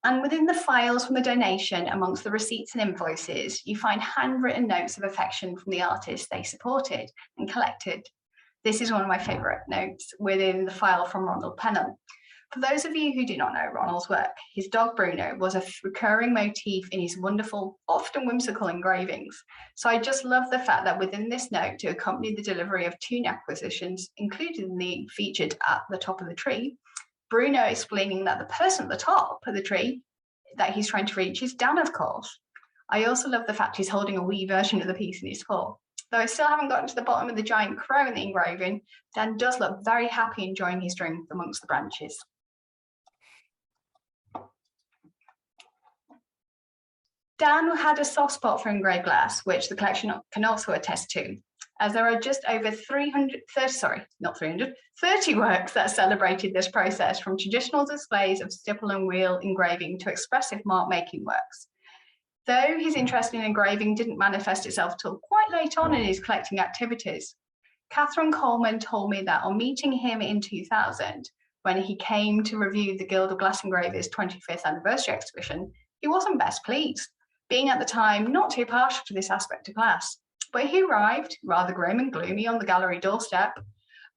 And within the files from the donation, amongst the receipts and invoices, you find handwritten notes of affection from the artists they supported and collected. This is one of my favourite notes within the file from Ronald Pennell. For those of you who do not know Ronald's work, his dog Bruno was a recurring motif in his wonderful, often whimsical engravings. So I just love the fact that within this note, to accompany the delivery of 2 acquisitions, including the featured at the top of the tree, Bruno explaining that the person at the top of the tree that he's trying to reach is Dan, of course. I also love the fact he's holding a wee version of the piece in his paw. Though I still haven't gotten to the bottom of the giant crow in the engraving, Dan does look very happy enjoying his drink amongst the branches. Dan had a soft spot for engraved glass, which the collection can also attest to, as there are just over 30 works that celebrated this process, from traditional displays of stipple and wheel engraving to expressive mark-making works. Though his interest in engraving didn't manifest itself till quite late on in his collecting activities, Catherine Coleman told me that on meeting him in 2000, when he came to review the Guild of Glass Engravers' 25th anniversary exhibition, he wasn't best pleased, being at the time not too partial to this aspect of glass. But he arrived, rather grim and gloomy, on the gallery doorstep,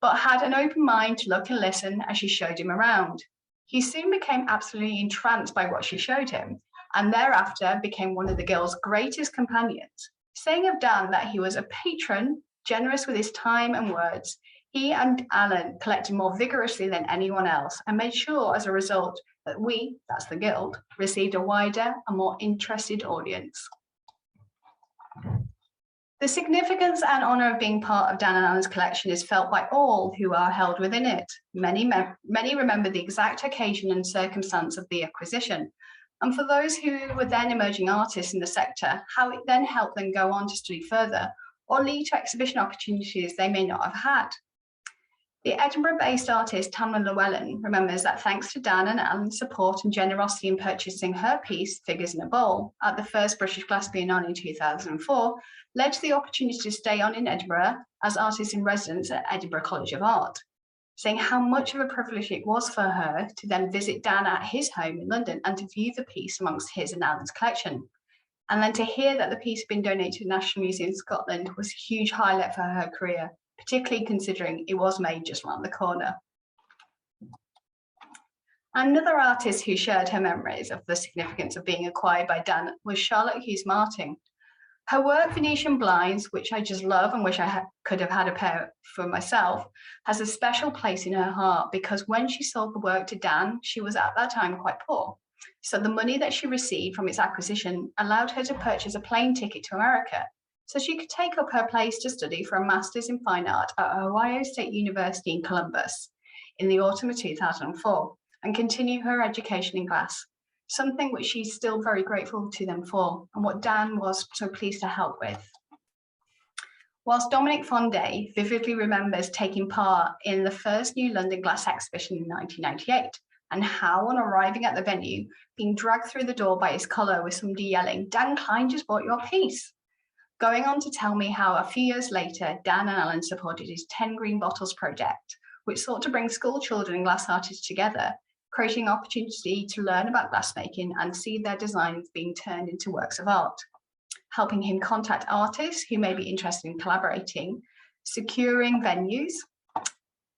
but had an open mind to look and listen as she showed him around. He soon became absolutely entranced by what she showed him, and thereafter became one of the Guild's greatest companions, saying of Dan that he was a patron, generous with his time and words. He and Alan collected more vigorously than anyone else, and made sure as a result that we, that's the Guild, received a wider and more interested audience. The significance and honour of being part of Dan and Alan's collection is felt by all who are held within it. Many remember the exact occasion and circumstance of the acquisition. And for those who were then emerging artists in the sector, how it then helped them go on to study further or lead to exhibition opportunities they may not have had. The Edinburgh-based artist Tamlin Llewellyn remembers that thanks to Dan and Alan's support and generosity in purchasing her piece, Figures in a Bowl, at the first British Glass Biennale in 2004, led to the opportunity to stay on in Edinburgh as artist in residence at Edinburgh College of Art, saying how much of a privilege it was for her to then visit Dan at his home in London and to view the piece amongst his and Alan's collection. And then to hear that the piece had been donated to the National Museum of Scotland was a huge highlight for her career, particularly considering it was made just around the corner. Another artist who shared her memories of the significance of being acquired by Dan was Charlotte Hughes Martin. Her work, Venetian Blinds, which I just love and wish I could have had a pair for myself, has a special place in her heart because when she sold the work to Dan, she was at that time quite poor. So the money that she received from its acquisition allowed her to purchase a plane ticket to America, so she could take up her place to study for a Master's in Fine Art at Ohio State University in Columbus in the autumn of 2004 and continue her education in glass, something which she's still very grateful to them for and what Dan was so pleased to help with. Whilst Dominic Fonday vividly remembers taking part in the first New London Glass exhibition in 1998 and how on arriving at the venue, being dragged through the door by his collar with somebody yelling, "Dan Klein just bought your piece," going on to tell me how a few years later, Dan and Alan supported his 10 Green Bottles project, which sought to bring school children and glass artists together, creating an opportunity to learn about glassmaking and see their designs being turned into works of art, helping him contact artists who may be interested in collaborating, securing venues,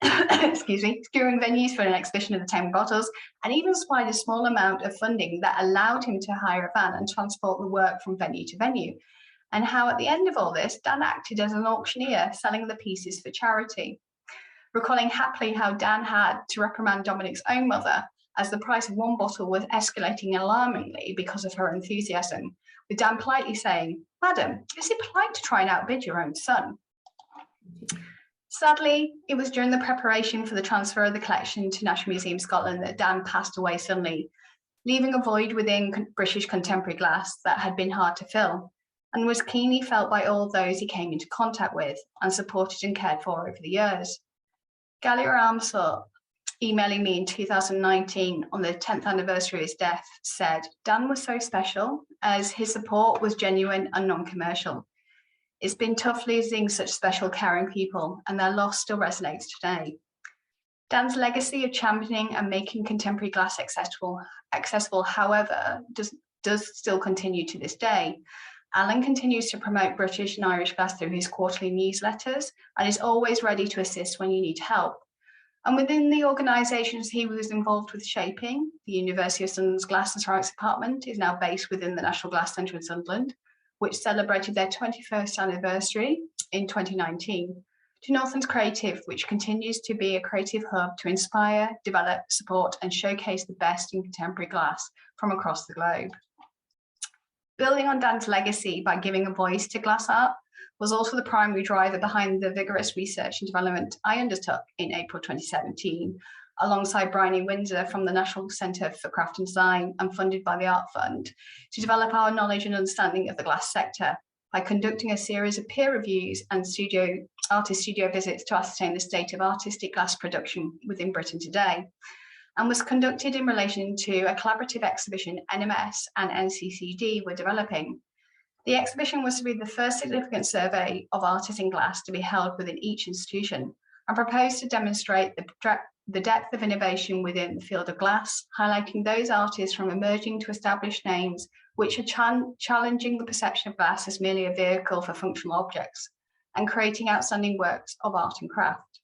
securing venues for an exhibition of the 10 bottles, and even supplied a small amount of funding that allowed him to hire a van and transport the work from venue to venue. And how at the end of all this, Dan acted as an auctioneer, selling the pieces for charity. Recalling happily how Dan had to reprimand Dominic's own mother as the price of one bottle was escalating alarmingly because of her enthusiasm, with Dan politely saying, "Madam, is it polite to try and outbid your own son?" Sadly, it was during the preparation for the transfer of the collection to National Museum Scotland that Dan passed away suddenly, leaving a void within British contemporary glass that had been hard to fill, and was keenly felt by all those he came into contact with and supported and cared for over the years. Gallier Arms thought, emailing me in 2019 on the 10th anniversary of his death, said, "Dan was so special as his support was genuine and non-commercial. It's been tough losing such special, caring people, and their loss still resonates today." Dan's legacy of championing and making contemporary glass accessible, however, does still continue to this day. Alan continues to promote British and Irish glass through his quarterly newsletters and is always ready to assist when you need help. And within the organisations he was involved with shaping, the University of Sunderland's Glass and Ceramics Department is now based within the National Glass Centre in Sunderland, which celebrated their 21st anniversary in 2019, to Northlands Creative, which continues to be a creative hub to inspire, develop, support and showcase the best in contemporary glass from across the globe. Building on Dan's legacy by giving a voice to glass art was also the primary driver behind the vigorous research and development I undertook in April 2017, alongside Bryony Windsor from the National Centre for Craft and Design and funded by the Art Fund, to develop our knowledge and understanding of the glass sector by conducting a series of peer reviews and artist studio visits to ascertain the state of artistic glass production within Britain today, and was conducted in relation to a collaborative exhibition NMS and NCCD were developing. The exhibition was to be the first significant survey of artists in glass to be held within each institution and proposed to demonstrate the depth of innovation within the field of glass, highlighting those artists from emerging to established names which are challenging the perception of glass as merely a vehicle for functional objects and creating outstanding works of art and craft.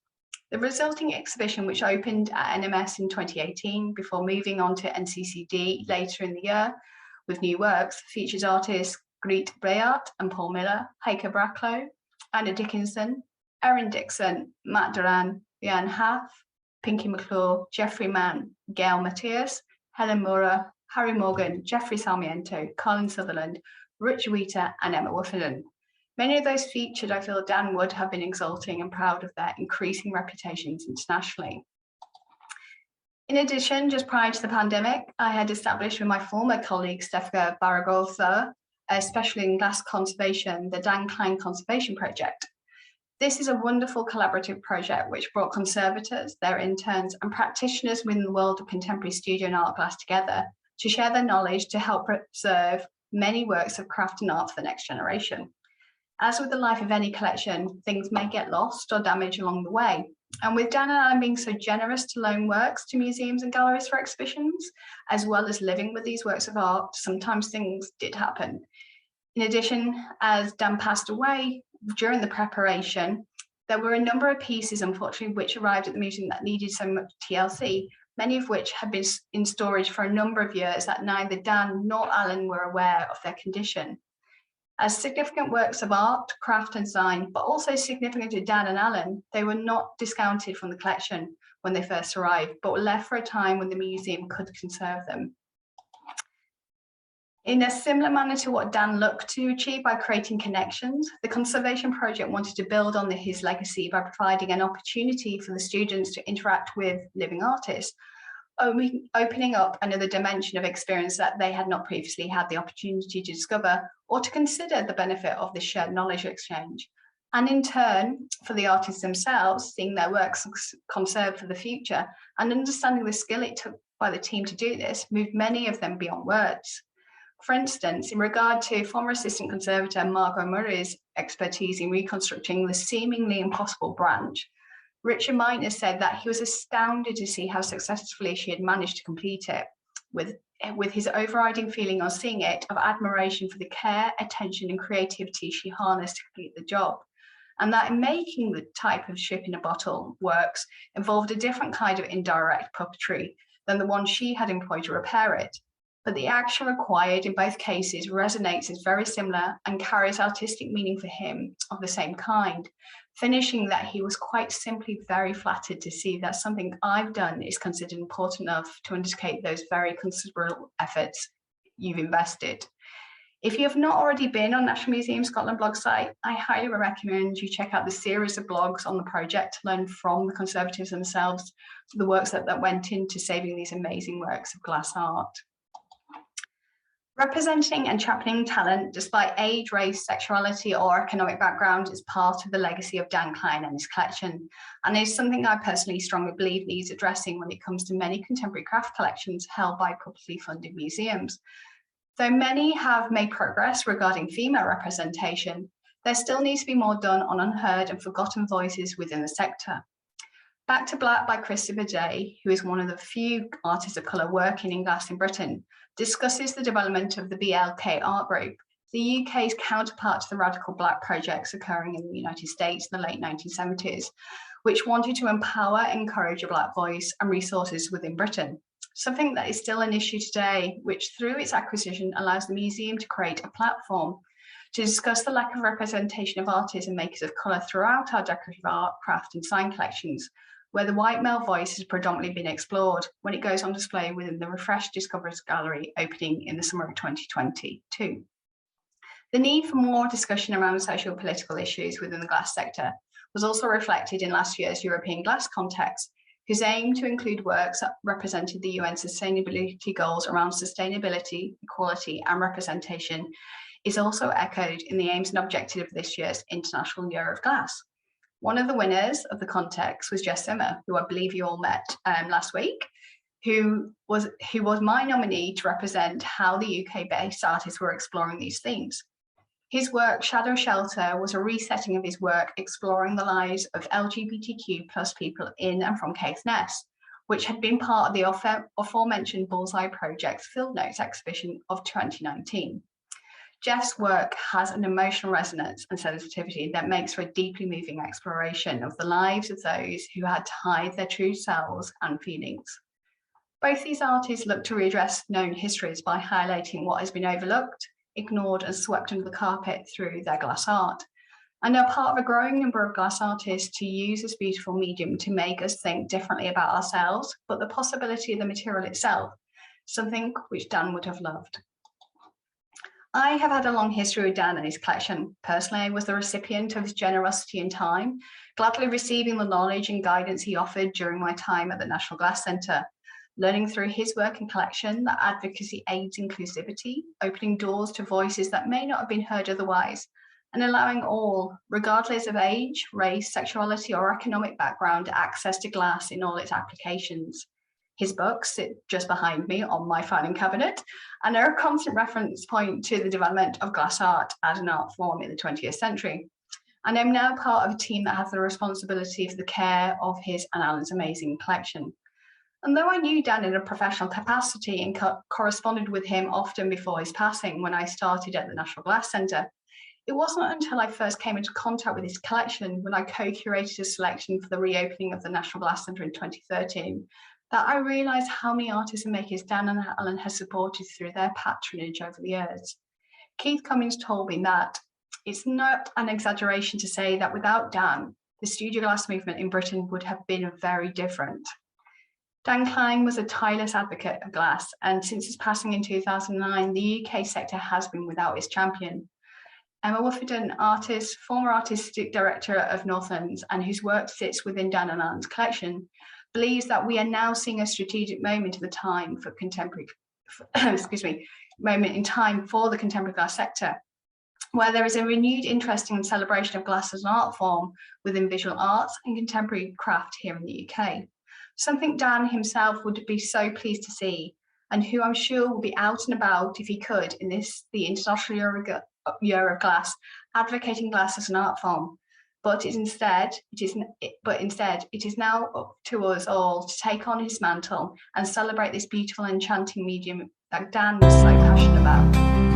The resulting exhibition, which opened at NMS in 2018 before moving on to NCCD later in the year with new works, features artists Greet Bayart and Paul Miller, Heike Bracklow, Anna Dickinson, Erin Dixon, Matt Duran, Leanne Haff, Pinky McClure, Jeffrey Mann, Gail Matthias, Helen Mora, Harry Morgan, Jeffrey Sarmiento, Colin Sutherland, Richard Wheater and Emma Wufferden. Many of those featured, I feel Dan would have been exulting and proud of their increasing reputations internationally. In addition, just prior to the pandemic, I had established with my former colleague, Stefka Baragotha, especially in glass conservation, the Dan Klein Conservation Project. This is a wonderful collaborative project which brought conservators, their interns, and practitioners within the world of contemporary studio and art glass together to share their knowledge to help preserve many works of craft and art for the next generation. As with the life of any collection, things may get lost or damaged along the way. And with Dan and I being so generous to loan works to museums and galleries for exhibitions, as well as living with these works of art, sometimes things did happen. In addition, as Dan passed away during the preparation, there were a number of pieces, unfortunately, which arrived at the museum that needed so much TLC, many of which had been in storage for a number of years that neither Dan nor Alan were aware of their condition. As significant works of art, craft and design, but also significant to Dan and Alan, they were not discounted from the collection when they first arrived, but were left for a time when the museum could conserve them. In a similar manner to what Dan looked to achieve by creating connections, the Conservation Project wanted to build on his legacy by providing an opportunity for the students to interact with living artists, opening up another dimension of experience that they had not previously had the opportunity to discover or to consider the benefit of this shared knowledge exchange. And in turn, for the artists themselves, seeing their works conserved for the future and understanding the skill it took by the team to do this moved many of them beyond words. For instance, in regard to former Assistant Conservator Margot Murray's expertise in reconstructing the seemingly impossible branch, Richard Meitner said that he was astounded to see how successfully she had managed to complete it, with his overriding feeling on seeing it of admiration for the care, attention and creativity she harnessed to complete the job, and that in making the type of ship in a bottle works involved a different kind of indirect puppetry than the one she had employed to repair it. But the action required in both cases resonates as very similar and carries artistic meaning for him of the same kind, finishing that he was quite simply very flattered to see that something I've done is considered important enough to indicate those very considerable efforts you've invested. If you have not already been on National Museum Scotland blog site, I highly recommend you check out the series of blogs on the project to learn from the conservators themselves the works that went into saving these amazing works of glass art. Representing and championing talent despite age, race, sexuality, or economic background is part of the legacy of Dan Klein and his collection, and is something I personally strongly believe needs addressing when it comes to many contemporary craft collections held by publicly funded museums. Though many have made progress regarding female representation, there still needs to be more done on unheard and forgotten voices within the sector. Back to Black by Christie, who is one of the few artists of colour working in glass in Britain, discusses the development of the BLK art group, the UK's counterpart to the Radical Black projects occurring in the United States in the late 1970s, which wanted to empower and encourage a Black voice and resources within Britain, something that is still an issue today, which through its acquisition allows the museum to create a platform to discuss the lack of representation of artists and makers of colour throughout our decorative art, craft and sign collections, where the white male voice has predominantly been explored when it goes on display within the refreshed Discoverers Gallery opening in the summer of 2022. The need for more discussion around social and political issues within the glass sector was also reflected in last year's European Glass Context, whose aim to include works that represented the UN sustainability goals around sustainability, equality and representation is also echoed in the aims and objectives of this year's International Year of Glass. One of the winners of the context was Jess Zimmer, who I believe you all met last week, who was my nominee to represent how the UK-based artists were exploring these themes. His work, Shadow Shelter, was a resetting of his work exploring the lives of LGBTQ plus people in and from Caithness, which had been part of the aforementioned Bullseye Project's Field Notes exhibition of 2019. Jeff's work has an emotional resonance and sensitivity that makes for a deeply moving exploration of the lives of those who had to hide their true selves and feelings. Both these artists look to redress known histories by highlighting what has been overlooked, ignored and swept under the carpet through their glass art, and are part of a growing number of glass artists to use this beautiful medium to make us think differently about ourselves, but the possibility of the material itself, something which Dan would have loved. I have had a long history with Dan and his collection. Personally, I was the recipient of his generosity and time, gladly receiving the knowledge and guidance he offered during my time at the National Glass Centre, learning through his work and collection that advocacy aids inclusivity, opening doors to voices that may not have been heard otherwise, and allowing all, regardless of age, race, sexuality, or economic background, access to glass in all its applications. His books sit just behind me on my filing cabinet, and are a constant reference point to the development of glass art as an art form in the 20th century. And I'm now part of a team that has the responsibility for the care of his and Alan's amazing collection. And though I knew Dan in a professional capacity and corresponded with him often before his passing when I started at the National Glass Centre, it wasn't until I first came into contact with his collection when I co-curated a selection for the reopening of the National Glass Centre in 2013 that I realised how many artists and makers Dan and Alan has supported through their patronage over the years. Keith Cummings told me that it's not an exaggeration to say that without Dan, the studio glass movement in Britain would have been very different. Dan Klein was a tireless advocate of glass, and since his passing in 2009, the UK sector has been without its champion. Emma Wufferton, artist, former artistic director of Northlands, and whose work sits within Dan and Alan's collection, believes that we are now seeing a strategic moment of the time for contemporary, moment in time for the contemporary glass sector, where there is a renewed interest in celebration of glass as an art form within visual arts and contemporary craft here in the UK. Something Dan himself would be so pleased to see, and who I'm sure will be out and about if he could in the International Year of Glass, advocating glass as an art form. But instead, it is now up to us all to take on his mantle and celebrate this beautiful, enchanting medium that Dan was so passionate about.